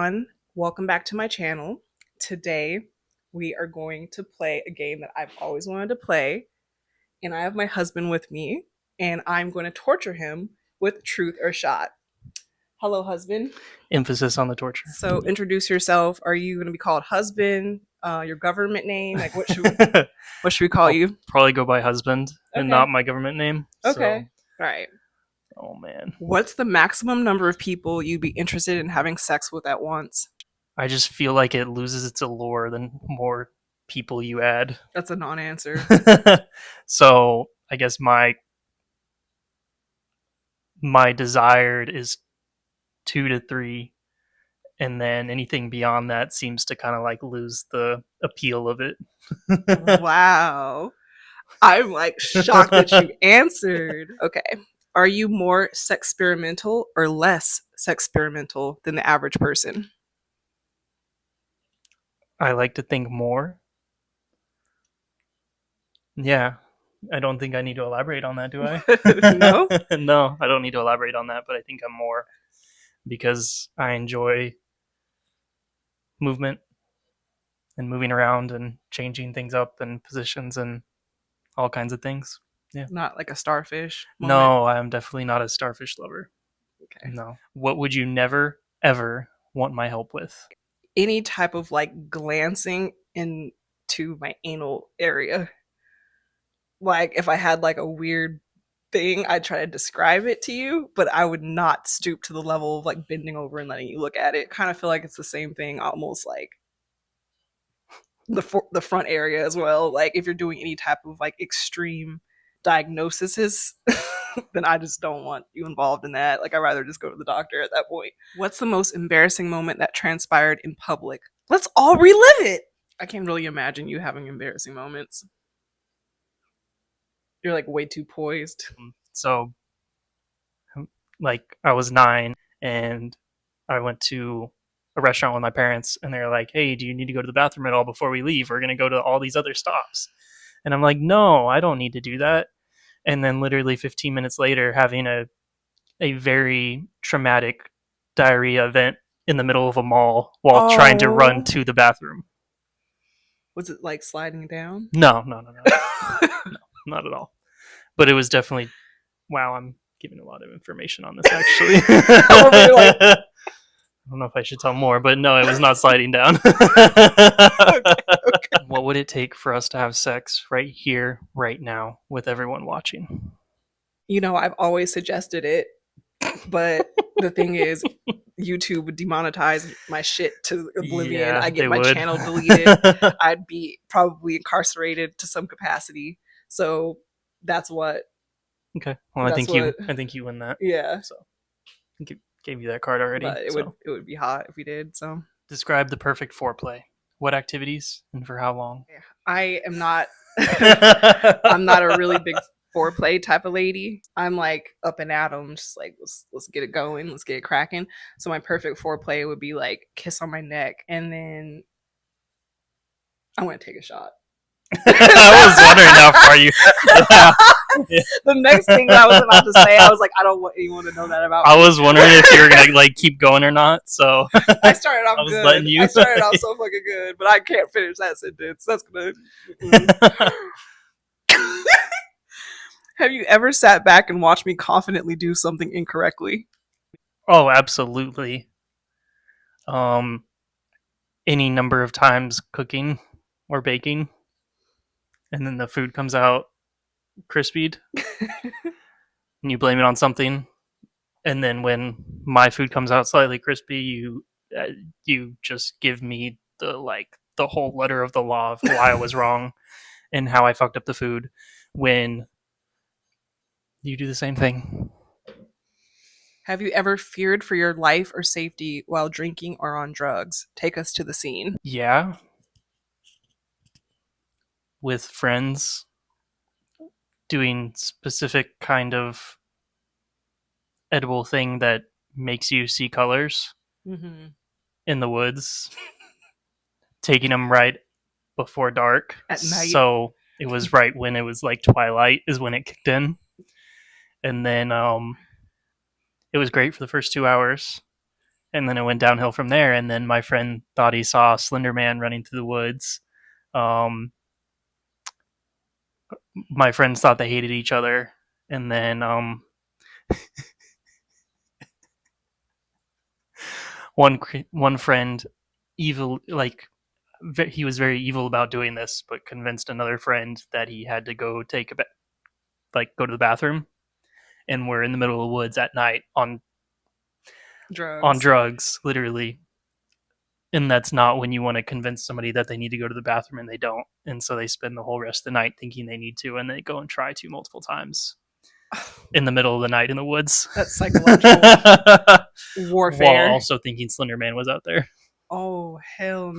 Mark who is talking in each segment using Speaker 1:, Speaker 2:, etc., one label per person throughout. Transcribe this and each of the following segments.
Speaker 1: everyone. Welcome back to my channel. Today, we are going to play a game that I've always wanted to play, and I have my husband with me, and I'm going to torture him with truth or shot. Hello, husband.
Speaker 2: Emphasis on the torture.
Speaker 1: So, introduce yourself. Are you going to be called husband? Your government name? Like, what should we call
Speaker 2: I'll
Speaker 1: you?
Speaker 2: probably go by husband and
Speaker 1: Okay.
Speaker 2: not my government name.
Speaker 1: Okay.
Speaker 2: So,
Speaker 1: All right.
Speaker 2: oh man.
Speaker 1: What's the maximum number of people you'd be interested in having sex with at once?
Speaker 2: I just feel like it loses its allure the more people you add.
Speaker 1: That's a non-answer.
Speaker 2: So, I guess my desired is 2 to 3, and then anything beyond that seems to kind of like lose the appeal of it.
Speaker 1: Wow. I'm like shocked that you answered. Okay. Are you more sexperimental or less sexperimental than the average person?
Speaker 2: I like to think more. Yeah. I don't think I need to elaborate on that, do I?
Speaker 1: No?
Speaker 2: No, I don't need to elaborate on that, but I think I'm more because I enjoy movement and moving around and changing things up and positions and all kinds of things. Yeah.
Speaker 1: Not like a starfish moment.
Speaker 2: No, I'm definitely not a starfish lover.
Speaker 1: Okay.
Speaker 2: No. What would you never, ever want my help with?
Speaker 1: Any type of like glancing into my anal area. Like if I had like a weird thing, I'd try to describe it to you, but I would not stoop to the level of like bending over and letting you look at it. Kind of feel like it's the same thing, almost like the front area as well. Like if you're doing any type of like extreme diagnoses, then I just don't want you involved in that. Like I'd rather just go to the doctor at that point. What's the most embarrassing moment that transpired in public? Let's all relive it. I can't really imagine you having embarrassing moments. You're like way too poised.
Speaker 2: So, like, I was 9 and I went to a restaurant with my parents, and they're like, "Hey, do you need to go to the bathroom at all before we leave? We're gonna go to all these other stops." And I'm like, "No, I don't need to do that." And then literally 15 minutes later, having a very traumatic diarrhea event in the middle of a mall while trying to run
Speaker 1: Oh,
Speaker 2: to the bathroom.
Speaker 1: was it like sliding down?
Speaker 2: No, no, no, no, no, not at all. But it was definitely wow. I'm giving a lot of information on this actually.
Speaker 1: Like,
Speaker 2: I don't know if I should tell more, but no, it was not sliding down.
Speaker 1: okay, okay.
Speaker 2: What would it take for us to have sex right here, right now, with everyone watching?
Speaker 1: I've always suggested it, but the thing is, YouTube would demonetize my shit to oblivion.
Speaker 2: Yeah,
Speaker 1: I
Speaker 2: they
Speaker 1: get my
Speaker 2: would.
Speaker 1: channel deleted. I'd be probably incarcerated to some capacity. So that's what.
Speaker 2: Okay. Well,
Speaker 1: That's what.
Speaker 2: I think you win that.
Speaker 1: Yeah,
Speaker 2: So I gave you that card already.
Speaker 1: but it would
Speaker 2: So
Speaker 1: it would be hot if we did. So
Speaker 2: describe the perfect foreplay. What activities and for how long?
Speaker 1: yeah. I am not. I'm not a really big foreplay type of lady. I'm like up and at 'em, just like let's get it going, let's get it cracking. So my perfect foreplay would be like kiss on my neck, and then I want to take a shot.
Speaker 2: I was wondering how far you. Yeah.
Speaker 1: The next thing that I was about to say, I was like, I don't want anyone to know that about
Speaker 2: I
Speaker 1: me.
Speaker 2: was wondering if you were gonna like keep going or not. So
Speaker 1: I started off
Speaker 2: I was
Speaker 1: good.
Speaker 2: letting you.
Speaker 1: I started off so fucking good, but I can't finish that sentence. That's gonna. Have you ever sat back and watched me confidently do something incorrectly?
Speaker 2: Oh, absolutely. Um, any number of times cooking or baking, and then the food comes out crispied, and you blame it on something. And then when my food comes out slightly crispy, you just give me the whole letter of the law of why I was wrong and how I fucked up the food. When you do the same thing.
Speaker 1: Have you ever feared for your life or safety while drinking or on drugs? Take us to the scene.
Speaker 2: Yeah, with friends doing specific kind of edible thing that makes you see colors
Speaker 1: Mm-hmm.
Speaker 2: in the woods, taking them right before dark.
Speaker 1: At night.
Speaker 2: So it was right when it was like twilight is when it kicked in, and then it was great for the first 2 hours, and then it went downhill from there. And then my friend thought he saw Slender Man running through the woods. Um, my friends thought they hated each other, and then one friend, evil, like he was very evil about doing this, but convinced another friend that he had to go go to the bathroom, and we're in the middle of the woods at night on
Speaker 1: Drugs.
Speaker 2: drugs, literally. And that's not when you want to convince somebody that they need to go to the bathroom and they don't. And so they spend the whole rest of the night thinking they need to, and they go and try to multiple times in the middle of the night in the woods.
Speaker 1: That's psychological
Speaker 2: While
Speaker 1: warfare.
Speaker 2: also thinking Slender Man was out there.
Speaker 1: Oh hell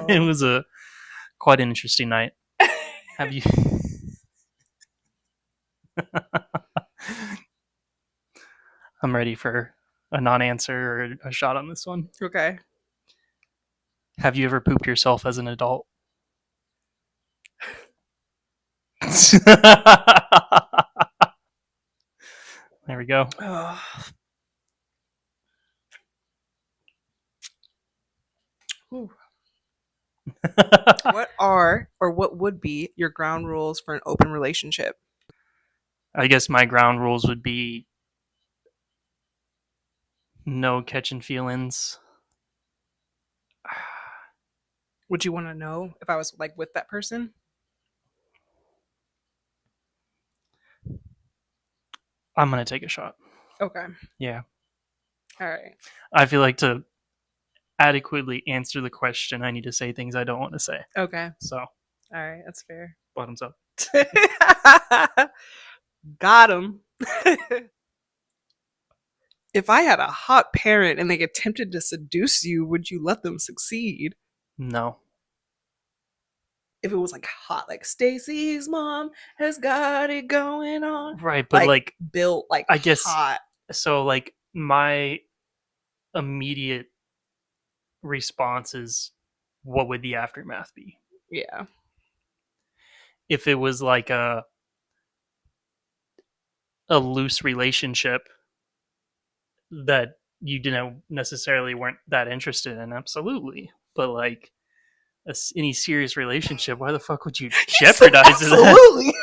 Speaker 2: It
Speaker 1: no.
Speaker 2: was a quite an interesting night. Have you I'm ready for a non-answer or a shot on this one.
Speaker 1: Okay.
Speaker 2: Have you ever pooped yourself as an adult? There we go.
Speaker 1: What are or what would be your ground rules for an open relationship?
Speaker 2: I guess my ground rules would be no catching feelings.
Speaker 1: Would you want to know if I was like with that person?
Speaker 2: I'm gonna take a shot.
Speaker 1: Okay.
Speaker 2: Yeah.
Speaker 1: All right.
Speaker 2: I feel like to adequately answer the question, I need to say things I don't want to say.
Speaker 1: Okay.
Speaker 2: So,
Speaker 1: All right. That's fair.
Speaker 2: bottoms up.
Speaker 1: Got him. If I had a hot parent and they attempted to seduce you, would you let them succeed?
Speaker 2: No.
Speaker 1: If it was like hot, like Stacy's mom has got it going on,
Speaker 2: Right, but
Speaker 1: like
Speaker 2: like,
Speaker 1: built like
Speaker 2: I guess
Speaker 1: hot.
Speaker 2: so. Like, my immediate response is, what would the aftermath be?
Speaker 1: Yeah.
Speaker 2: If it was like a loose relationship that you didn't necessarily weren't that interested in, absolutely. But like any serious relationship, why the fuck would you
Speaker 1: You said
Speaker 2: jeopardize that?
Speaker 1: absolutely.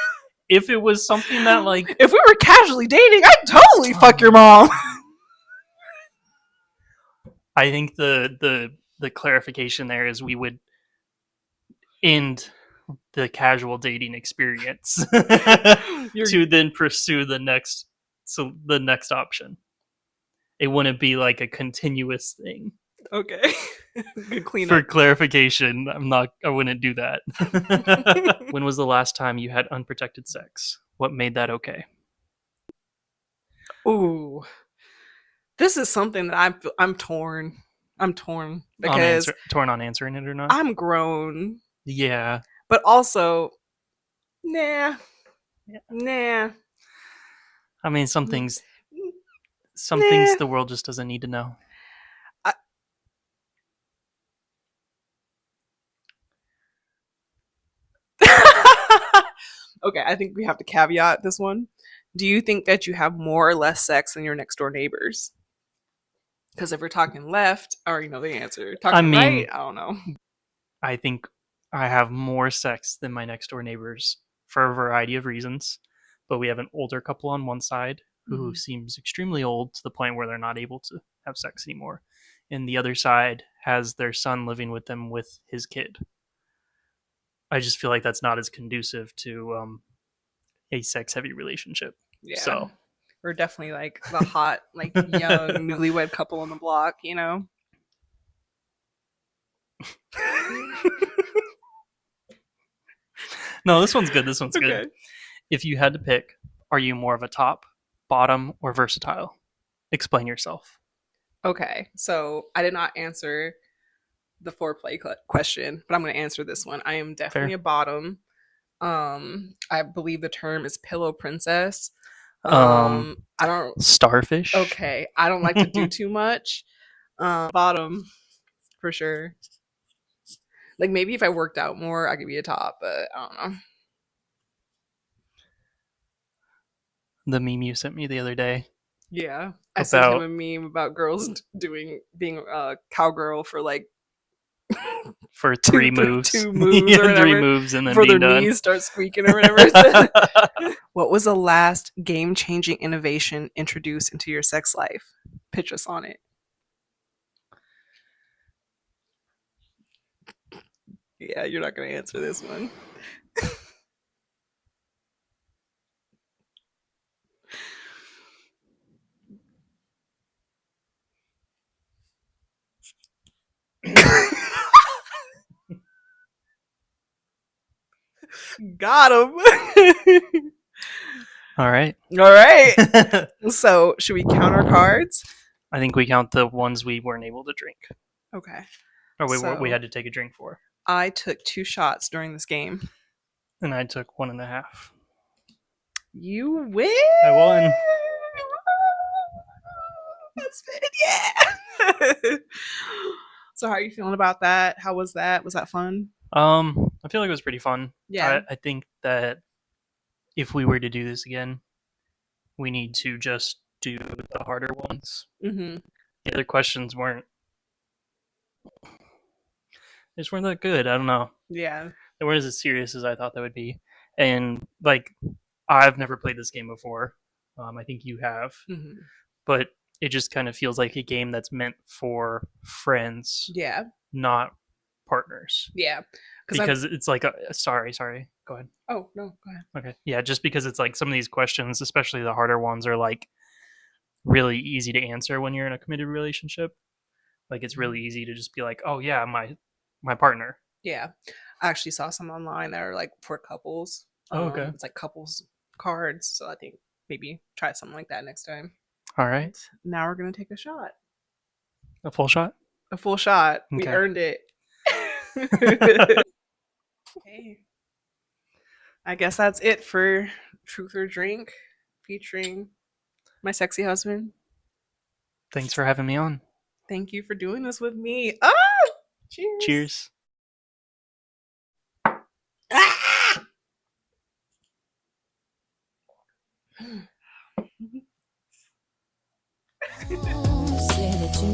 Speaker 2: If it was something that like,
Speaker 1: If we were casually dating, I'd totally fuck your mom.
Speaker 2: I think the clarification there is we would end the casual dating experience
Speaker 1: You're
Speaker 2: to then pursue the next option. It wouldn't be like a continuous thing.
Speaker 1: okay. Good
Speaker 2: For
Speaker 1: cleanup.
Speaker 2: clarification, I wouldn't do that. When was the last time you had unprotected sex? What made that okay?
Speaker 1: Ooh, this is something that I'm torn. I'm torn because
Speaker 2: Torn on answering it or not?
Speaker 1: I'm grown,
Speaker 2: Yeah.
Speaker 1: but also nah,
Speaker 2: Yeah.
Speaker 1: nah,
Speaker 2: I mean, some things
Speaker 1: nah.
Speaker 2: the world just doesn't need to know.
Speaker 1: I, okay, I think we have to caveat this one. Do you think that you have more or less sex than your next door neighbors? Because if we're talking left, I already know the answer.
Speaker 2: I
Speaker 1: Talking right,
Speaker 2: mean,
Speaker 1: I don't know.
Speaker 2: I think I have more sex than my next door neighbors for a variety of reasons. But we have an older couple on one side who
Speaker 1: Mm-hmm.
Speaker 2: seems extremely old to the point where they're not able to have sex anymore. And the other side has their son living with them with his kid. I just feel like that's not as conducive to a sex heavy relationship.
Speaker 1: Yeah,
Speaker 2: So,
Speaker 1: we're definitely like the hot, like young newlywed couple on the block, you know?
Speaker 2: no, this one's good. This one's good.
Speaker 1: Okay.
Speaker 2: If you had to pick, are you more of a top, bottom, or versatile? Explain yourself.
Speaker 1: Okay. So I did not answer the foreplay question, but I'm going to answer this one. I am definitely
Speaker 2: Fair.
Speaker 1: a bottom. I believe the term is pillow princess.
Speaker 2: Um,
Speaker 1: I don't.
Speaker 2: Starfish.
Speaker 1: Okay, I don't like to do too much. Bottom for sure. Like maybe if I worked out more, I could be a top, but I don't know.
Speaker 2: The meme you sent me the other day.
Speaker 1: Yeah. I sent him
Speaker 2: about
Speaker 1: a meme about girls doing being a cowgirl for like
Speaker 2: for three moves.
Speaker 1: two moves or
Speaker 2: Yeah, three
Speaker 1: whatever
Speaker 2: moves and then
Speaker 1: before
Speaker 2: being
Speaker 1: their
Speaker 2: done.
Speaker 1: knees start squeaking or whatever it said. What was the last game changing innovation introduced into your sex life? Pitch us on it. Yeah, you're not going to answer this one. Got him.
Speaker 2: All right.
Speaker 1: All right.
Speaker 2: I
Speaker 1: So, should we count our cards?
Speaker 2: think we count the ones we weren't able to drink,
Speaker 1: Okay.
Speaker 2: or we
Speaker 1: So,
Speaker 2: had to take a drink for,
Speaker 1: I took 2 shots during this game.
Speaker 2: and I took 1.5.
Speaker 1: You win.
Speaker 2: I won.
Speaker 1: That's it. Yeah. So, how are you feeling about that? How was that? Was that fun?
Speaker 2: I feel like it was pretty fun.
Speaker 1: Yeah.
Speaker 2: I think that if we were to do this again, we need to just do the harder ones.
Speaker 1: Mm-hmm.
Speaker 2: The other questions weren't, they just weren't that good. I don't know.
Speaker 1: Yeah.
Speaker 2: They weren't as serious as I thought they would be. And like, I've never played this game before. I think you have,
Speaker 1: Mm-hmm.
Speaker 2: but it just kind of feels like a game that's meant for friends,
Speaker 1: Yeah.
Speaker 2: not partners.
Speaker 1: Yeah. I've.
Speaker 2: Because it's like, sorry, go ahead.
Speaker 1: Oh no. Go ahead.
Speaker 2: Okay, yeah, just because it's like some of these questions, especially the harder ones, are like really easy to answer when you're in a committed relationship. Like it's really easy to just be like, oh yeah, my partner.
Speaker 1: Yeah. I actually saw some online that are like for couples.
Speaker 2: Oh, okay.
Speaker 1: It's like couples cards. So I think maybe try something like that next time.
Speaker 2: All right.
Speaker 1: Now we're gonna take a shot.
Speaker 2: A full shot.
Speaker 1: A full shot. We
Speaker 2: Okay.
Speaker 1: earned it. Hey, I guess that's it for Truth or Drink featuring my sexy husband.
Speaker 2: Thanks for having me on.
Speaker 1: Thank you for doing this with me. Ah! Cheers.
Speaker 2: Cheers.
Speaker 1: Ah! Say that you